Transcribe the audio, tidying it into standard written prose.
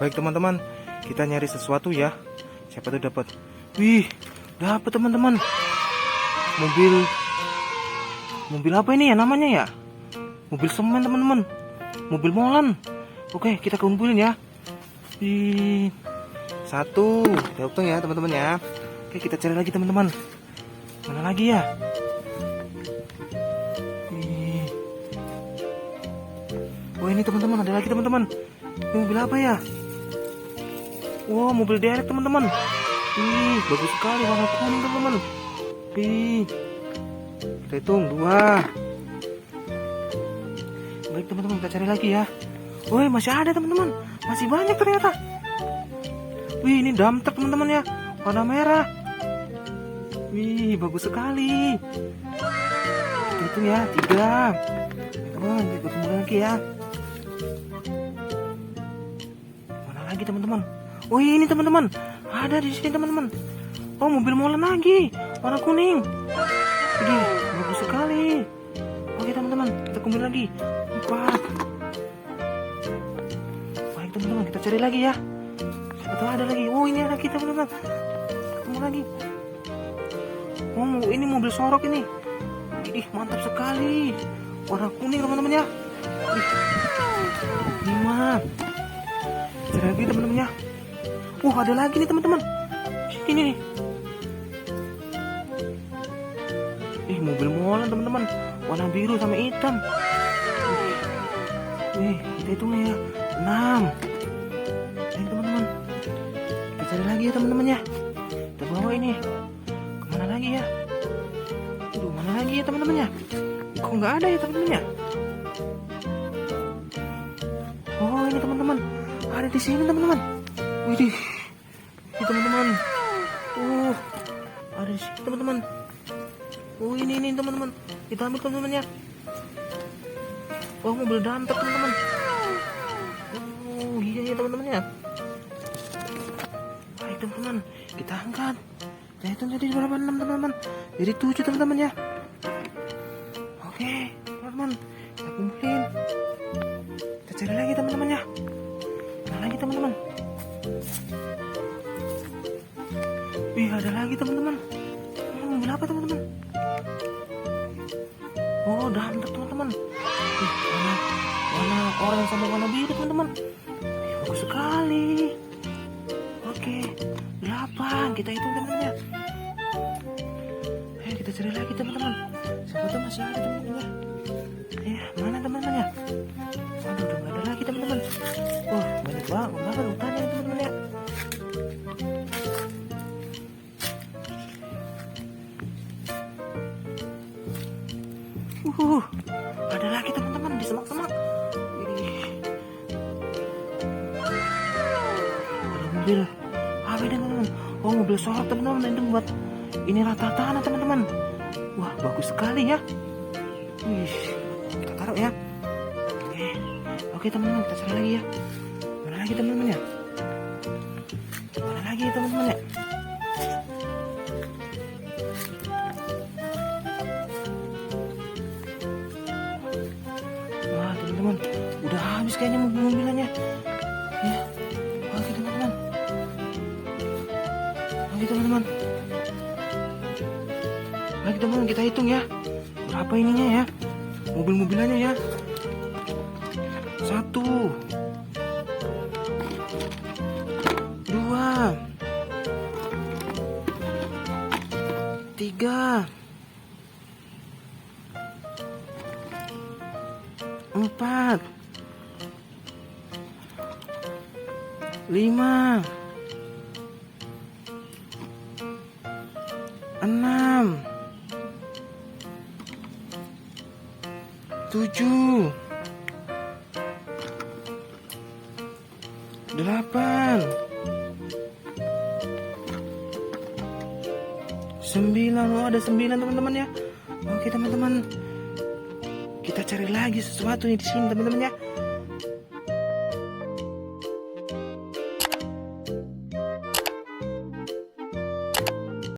Baik teman-teman, kita nyari sesuatu ya. Siapa tuh dapat? Wih, dapat teman-teman. Mobil apa ini ya namanya ya? Mobil semen teman-teman. Mobil molen. Oke, kita kumpulin ya. Wih, satu. Kita hitung ya teman-teman ya. Oke, kita cari lagi teman-teman. Mana lagi ya? Wih. Oh ini teman-teman, ada lagi teman-teman. Ini mobil apa ya? Wow, mobil derek teman-teman. Ih, bagus sekali warna kuning teman-teman. Ih, kita hitung 2. Baik teman-teman, kita cari lagi ya. Woi, masih ada teman-teman. Masih banyak ternyata. Wih, ini dump truck teman-teman ya. Warna merah. Wih, bagus sekali. Kita hitung ya, 3. Teman-teman, kita ketemu lagi ya. Mana lagi teman-teman? Oh ini teman-teman, ada di sini teman-teman. Oh mobil molen lagi, warna kuning. Jadi bagus sekali. Oke teman-teman, kita kumpul lagi 4. Baik teman-teman, kita cari lagi ya. Siapa tahu ada lagi. Oh ini ada lagi teman-teman. Ketemu lagi. Oh ini mobil sorok ini. Ih mantap sekali. Warna kuning teman-teman ya. 5. Cari lagi teman-teman ya. Ada lagi nih teman-teman. Ini nih. Mobil molen teman-teman. Warna biru sama hitam. Kita hitung ya. 6. Teman-teman. Kita cari lagi ya teman-teman ya. Kita bawa ini. Kemana lagi ya? Mana lagi ya teman-teman ya? Kok nggak ada ya teman-teman ya? Oh ini teman-teman. Ada di sini teman-teman. Widih. Teman-teman, ada di sini teman-teman. Ini teman-teman, kita ambil teman-teman ya. Mobil dump truck teman-teman. Iya teman-teman ya. Baik teman-teman, kita angkat. Kita hitung jadi berapa? 6 teman-teman. Jadi 7 teman-teman ya. Oke teman-teman, kita kumpulin. Kita cari lagi teman-teman ya. Mana lagi teman-teman? Wih ada lagi teman-teman. Mobil apa teman-teman? Dump truck teman-teman. Warna oranye sama warna biru teman-teman. Bagus sekali. Oke 8. Kita hitung teman-teman ya. Kita cari lagi teman-teman. Siapa tahu masih ada teman-teman ya. Mana teman-teman ya? Udah gak ada lagi teman-teman. Banyak banget hutannya teman-teman ya. Ada lagi teman-teman di semak-semak. Ada mobil apa ini teman-teman? Mobil sorok teman-teman. Itu buat ini rata tanah teman-teman. Wah bagus sekali ya. Kita taruh ya. Oke teman-teman, kita cari lagi ya. Mana lagi teman-teman ya? Mana lagi teman-teman ya? Teman-teman, udah habis kayaknya mobil-mobilannya ya. Oke teman-teman, lagi teman-teman kita hitung ya, berapa ininya ya, mobil-mobilannya ya. 1 2 3 4 5 6 7 8 9. Ada 9 teman-teman ya. Oke teman-teman, kita cari lagi sesuatu di sini teman-teman ya.